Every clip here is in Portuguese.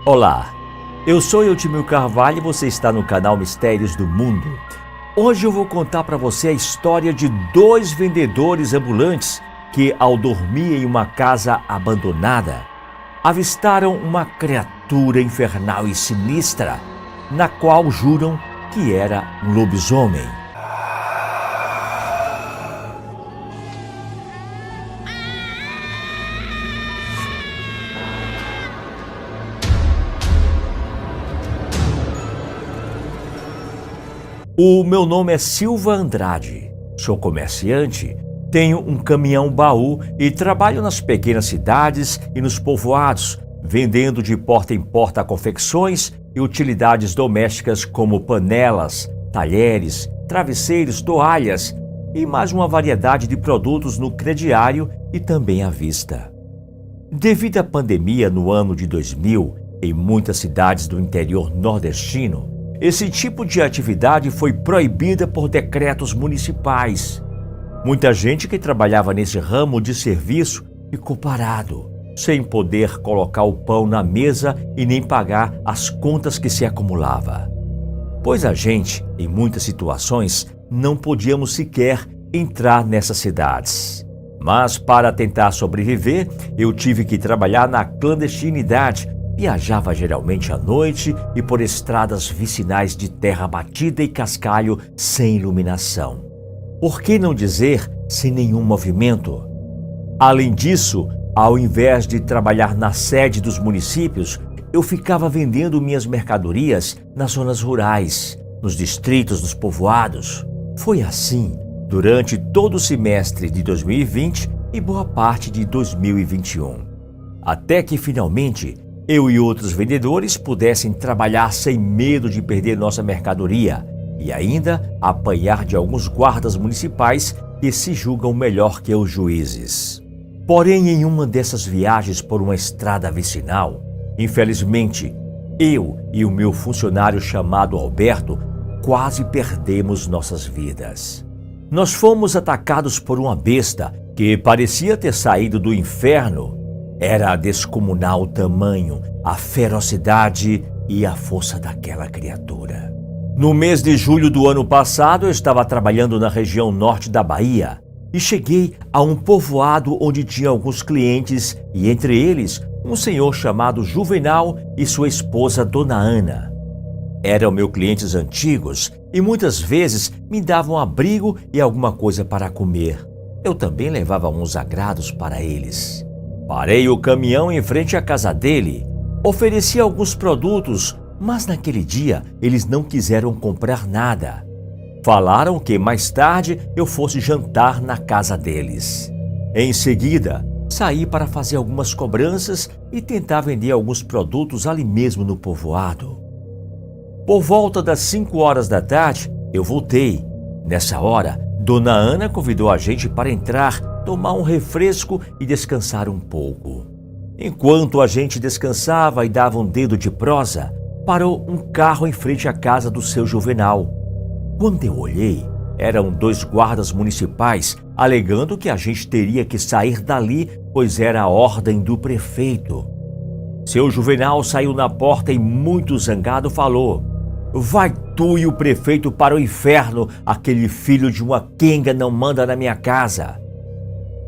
Olá, eu sou Eutimio Carvalho e você está no canal Mistérios do Mundo. Hoje eu vou contar para você a história de dois vendedores ambulantes que, ao dormir em uma casa abandonada, avistaram uma criatura infernal e sinistra, na qual juram que era um lobisomem. O meu nome é Silva Andrade, sou comerciante, tenho um caminhão-baú e trabalho nas pequenas cidades e nos povoados, vendendo de porta em porta confecções e utilidades domésticas como panelas, talheres, travesseiros, toalhas e mais uma variedade de produtos no crediário e também à vista. Devido à pandemia no ano de 2000, em muitas cidades do interior nordestino, esse tipo de atividade foi proibida por decretos municipais. Muita gente que trabalhava nesse ramo de serviço ficou parado, sem poder colocar o pão na mesa e nem pagar as contas que se acumulava. Pois a gente, em muitas situações, não podíamos sequer entrar nessas cidades. Mas para tentar sobreviver, eu tive que trabalhar na clandestinidade. Viajava geralmente à noite e por estradas vicinais de terra batida e cascalho sem iluminação. Por que não dizer sem nenhum movimento? Além disso, ao invés de trabalhar na sede dos municípios, eu ficava vendendo minhas mercadorias nas zonas rurais, nos distritos dos povoados. Foi assim durante todo o semestre de 2020 e boa parte de 2021. Até que finalmente eu e outros vendedores pudessem trabalhar sem medo de perder nossa mercadoria e ainda apanhar de alguns guardas municipais que se julgam melhor que os juízes. Porém, em uma dessas viagens por uma estrada vicinal, infelizmente, eu e o meu funcionário chamado Alberto quase perdemos nossas vidas. Nós fomos atacados por uma besta que parecia ter saído do inferno. Era descomunal o tamanho, a ferocidade e a força daquela criatura. No mês de julho do ano passado, eu estava trabalhando na região norte da Bahia e cheguei a um povoado onde tinha alguns clientes e, entre eles, um senhor chamado Juvenal e sua esposa Dona Ana. Eram meus clientes antigos e muitas vezes me davam abrigo e alguma coisa para comer. Eu também levava uns agrados para eles. Parei o caminhão em frente à casa dele, ofereci alguns produtos, mas naquele dia eles não quiseram comprar nada. Falaram que mais tarde eu fosse jantar na casa deles. Em seguida, saí para fazer algumas cobranças e tentar vender alguns produtos ali mesmo no povoado. Por volta das 5 horas da tarde, eu voltei. Nessa hora, Dona Ana convidou a gente para entrar, tomar um refresco e descansar um pouco. Enquanto a gente descansava e dava um dedo de prosa, parou um carro em frente à casa do seu Juvenal. Quando eu olhei, eram 2 guardas municipais alegando que a gente teria que sair dali, pois era a ordem do prefeito. Seu Juvenal saiu na porta e, muito zangado, falou: "Vai tu e o prefeito para o inferno, aquele filho de uma quenga não manda na minha casa.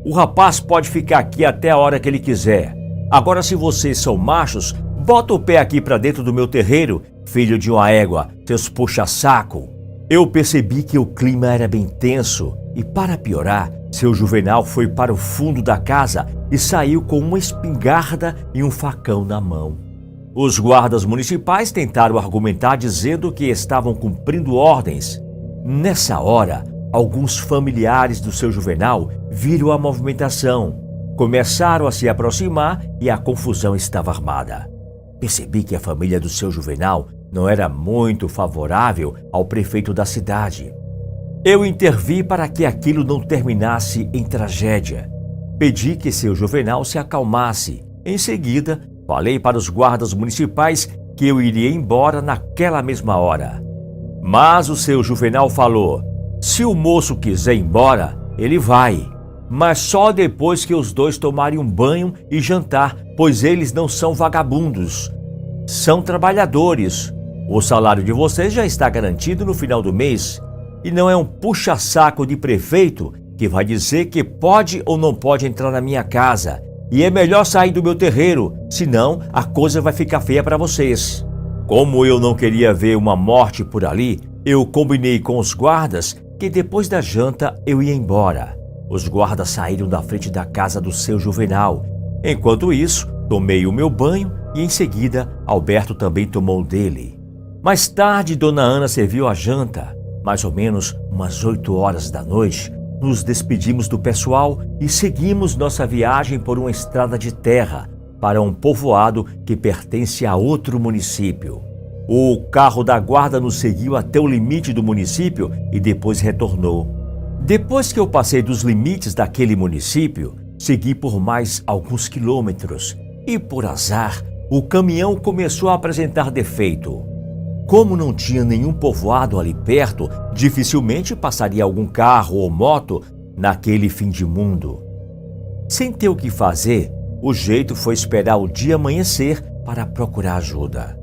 O rapaz pode ficar aqui até a hora que ele quiser. Agora, se vocês são machos, bota o pé aqui para dentro do meu terreiro, filho de uma égua, teus puxa-saco." Eu percebi que o clima era bem tenso e, para piorar, seu Juvenal foi para o fundo da casa e saiu com uma espingarda e um facão na mão. Os guardas municipais tentaram argumentar dizendo que estavam cumprindo ordens. Nessa hora, alguns familiares do seu Juvenal viram a movimentação, começaram a se aproximar e a confusão estava armada. Percebi que a família do seu Juvenal não era muito favorável ao prefeito da cidade. Eu intervi para que aquilo não terminasse em tragédia. Pedi que seu Juvenal se acalmasse. Em seguida, falei para os guardas municipais que eu iria embora naquela mesma hora. Mas o seu Juvenal falou: "Se o moço quiser ir embora, ele vai, mas só depois que os dois tomarem um banho e jantar, pois eles não são vagabundos." são trabalhadores. O salário de vocês já está garantido no final do mês. E não é um puxa-saco de prefeito que vai dizer que pode ou não pode entrar na minha casa. E é melhor sair do meu terreiro, senão a coisa vai ficar feia para vocês. Como eu não queria ver uma morte por ali, eu combinei com os guardas que depois da janta eu ia embora. Os guardas saíram da frente da casa do seu Juvenal. Enquanto isso, tomei o meu banho e em seguida Alberto também tomou o dele. Mais tarde, Dona Ana serviu a janta. Mais ou menos umas 8 horas da noite, nos despedimos do pessoal e seguimos nossa viagem por uma estrada de terra para um povoado que pertence a outro município. O carro da guarda nos seguiu até o limite do município e depois retornou. Depois que eu passei dos limites daquele município, segui por mais alguns quilômetros e, por azar, o caminhão começou a apresentar defeito. Como não tinha nenhum povoado ali perto, dificilmente passaria algum carro ou moto naquele fim de mundo. Sem ter o que fazer, o jeito foi esperar o dia amanhecer para procurar ajuda.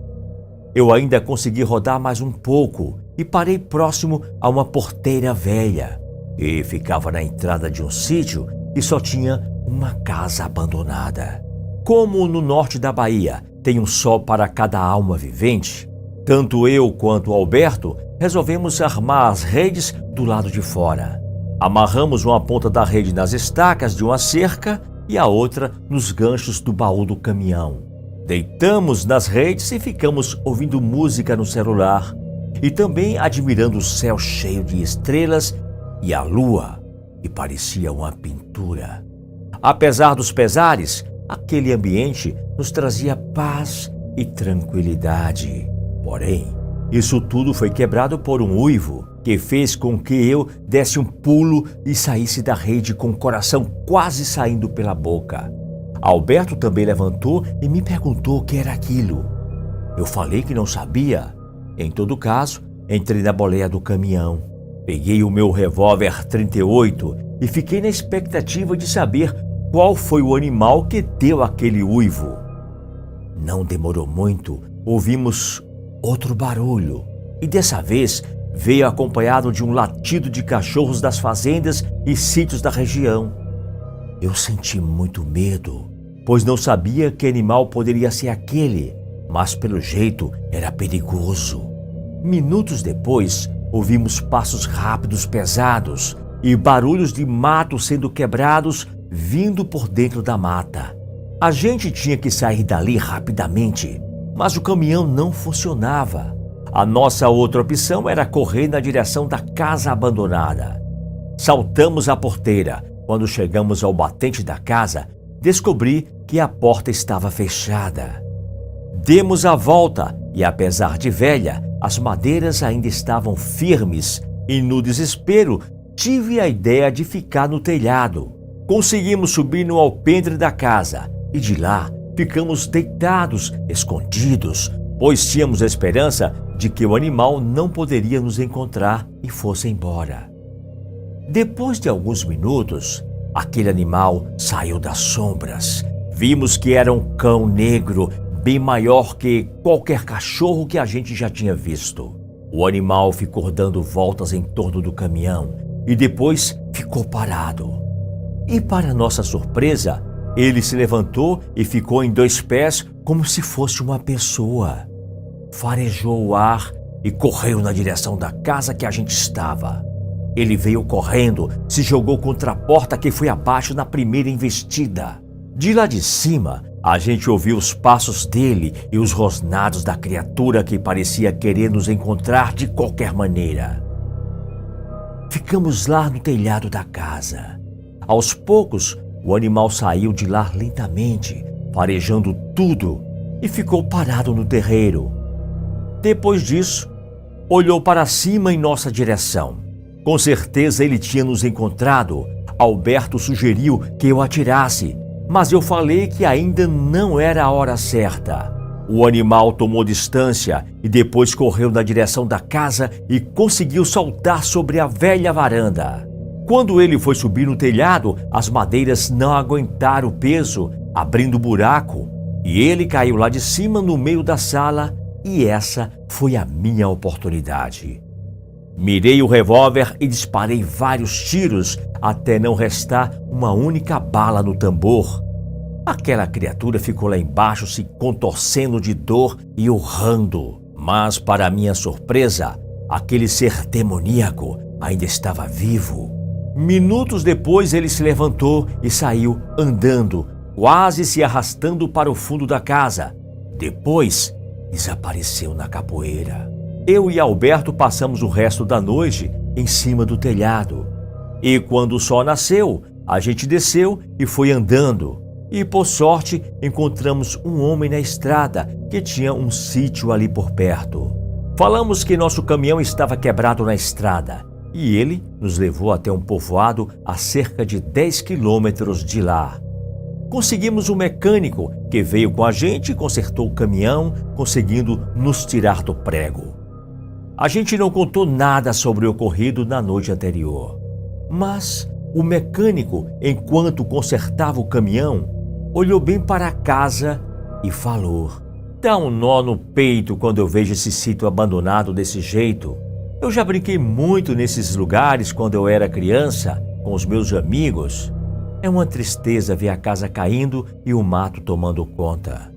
Eu ainda consegui rodar mais um pouco e parei próximo a uma porteira velha. E ficava na entrada de um sítio e só tinha uma casa abandonada. Como no norte da Bahia tem um só para cada alma vivente, tanto eu quanto Alberto resolvemos armar as redes do lado de fora. Amarramos uma ponta da rede nas estacas de uma cerca e a outra nos ganchos do baú do caminhão. Deitamos nas redes e ficamos ouvindo música no celular e também admirando o céu cheio de estrelas e a lua, que parecia uma pintura. Apesar dos pesares, aquele ambiente nos trazia paz e tranquilidade. Porém, isso tudo foi quebrado por um uivo que fez com que eu desse um pulo e saísse da rede com o coração quase saindo pela boca. Alberto também levantou e me perguntou o que era aquilo. Eu falei que não sabia. Em todo caso, entrei na boleia do caminhão. Peguei o meu revólver 38 e fiquei na expectativa de saber qual foi o animal que deu aquele uivo. Não demorou muito, ouvimos outro barulho e dessa vez veio acompanhado de um latido de cachorros das fazendas e sítios da região. Eu senti muito medo, pois não sabia que animal poderia ser aquele, mas pelo jeito era perigoso. Minutos depois, ouvimos passos rápidos pesados e barulhos de mato sendo quebrados vindo por dentro da mata. A gente tinha que sair dali rapidamente, mas o caminhão não funcionava. A nossa outra opção era correr na direção da casa abandonada. Saltamos a porteira. Quando chegamos ao batente da casa, descobri que a porta estava fechada. Demos a volta e, apesar de velha, as madeiras ainda estavam firmes e, no desespero, tive a ideia de ficar no telhado. Conseguimos subir no alpendre da casa e de lá ficamos deitados, escondidos, pois tínhamos a esperança de que o animal não poderia nos encontrar e fosse embora. Depois de alguns minutos, aquele animal saiu das sombras. Vimos que era um cão negro, bem maior que qualquer cachorro que a gente já tinha visto. O animal ficou dando voltas em torno do caminhão e depois ficou parado. E para nossa surpresa, ele se levantou e ficou em 2 pés como se fosse uma pessoa. Farejou o ar e correu na direção da casa que a gente estava. Ele veio correndo, se jogou contra a porta que foi abaixo na primeira investida. De lá de cima, a gente ouviu os passos dele e os rosnados da criatura que parecia querer nos encontrar de qualquer maneira. Ficamos lá no telhado da casa. Aos poucos, o animal saiu de lá lentamente, farejando tudo, e ficou parado no terreiro. Depois disso, olhou para cima em nossa direção. Com certeza ele tinha nos encontrado. Alberto sugeriu que eu atirasse, mas eu falei que ainda não era a hora certa. O animal tomou distância e depois correu na direção da casa e conseguiu saltar sobre a velha varanda. Quando ele foi subir no telhado, as madeiras não aguentaram o peso, abrindo buraco, e ele caiu lá de cima no meio da sala e essa foi a minha oportunidade. Mirei o revólver e disparei vários tiros até não restar uma única bala no tambor. Aquela criatura ficou lá embaixo se contorcendo de dor e urrando. Mas, para minha surpresa, aquele ser demoníaco ainda estava vivo. Minutos depois ele se levantou e saiu andando, quase se arrastando para o fundo da casa. Depois, desapareceu na capoeira. Eu e Alberto passamos o resto da noite em cima do telhado. E quando o sol nasceu, a gente desceu e foi andando. E por sorte, encontramos um homem na estrada que tinha um sítio ali por perto. Falamos que nosso caminhão estava quebrado na estrada e ele nos levou até um povoado a cerca de 10 quilômetros de lá. Conseguimos um mecânico que veio com a gente e consertou o caminhão, conseguindo nos tirar do prego. A gente não contou nada sobre o ocorrido na noite anterior, mas o mecânico, enquanto consertava o caminhão, olhou bem para a casa e falou: "Dá um nó no peito quando eu vejo esse sítio abandonado desse jeito. Eu já brinquei muito nesses lugares quando eu era criança, com os meus amigos. É uma tristeza ver a casa caindo e o mato tomando conta."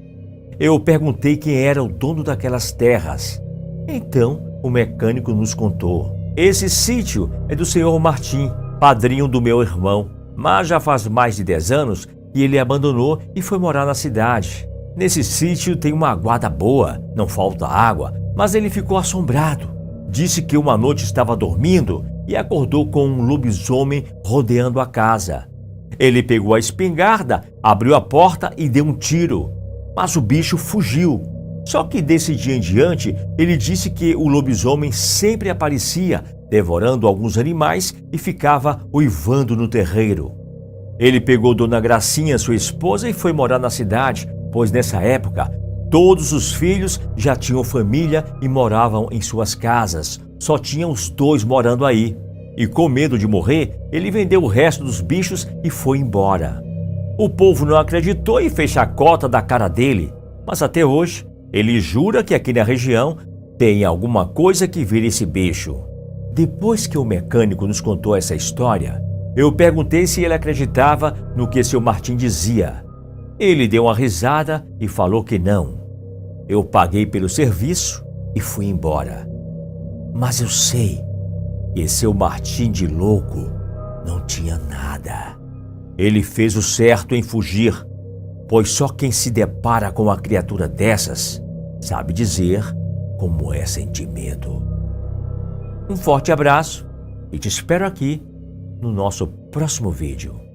Eu perguntei quem era o dono daquelas terras. Então, o mecânico nos contou: "Esse sítio é do senhor Martim, padrinho do meu irmão, mas já faz mais de 10 anos que ele abandonou e foi morar na cidade. Nesse sítio tem uma aguada boa, não falta água, mas ele ficou assombrado. Disse que uma noite estava dormindo e acordou com um lobisomem rodeando a casa. Ele pegou a espingarda, abriu a porta e deu um tiro, mas o bicho fugiu. Só que desse dia em diante, ele disse que o lobisomem sempre aparecia, devorando alguns animais e ficava uivando no terreiro. Ele pegou Dona Gracinha, sua esposa, e foi morar na cidade, pois nessa época todos os filhos já tinham família e moravam em suas casas. Só tinham os 2 morando aí. E com medo de morrer, ele vendeu o resto dos bichos e foi embora. O povo não acreditou e fez chacota da cara dele, mas até hoje ele jura que aqui na região tem alguma coisa que vira esse bicho." Depois que o mecânico nos contou essa história, eu perguntei se ele acreditava no que seu Martim dizia. Ele deu uma risada e falou que não. Eu paguei pelo serviço e fui embora. Mas eu sei que seu Martim de louco não tinha nada. Ele fez o certo em fugir, pois só quem se depara com uma criatura dessas sabe dizer como é sentir medo. Um forte abraço e te espero aqui no nosso próximo vídeo.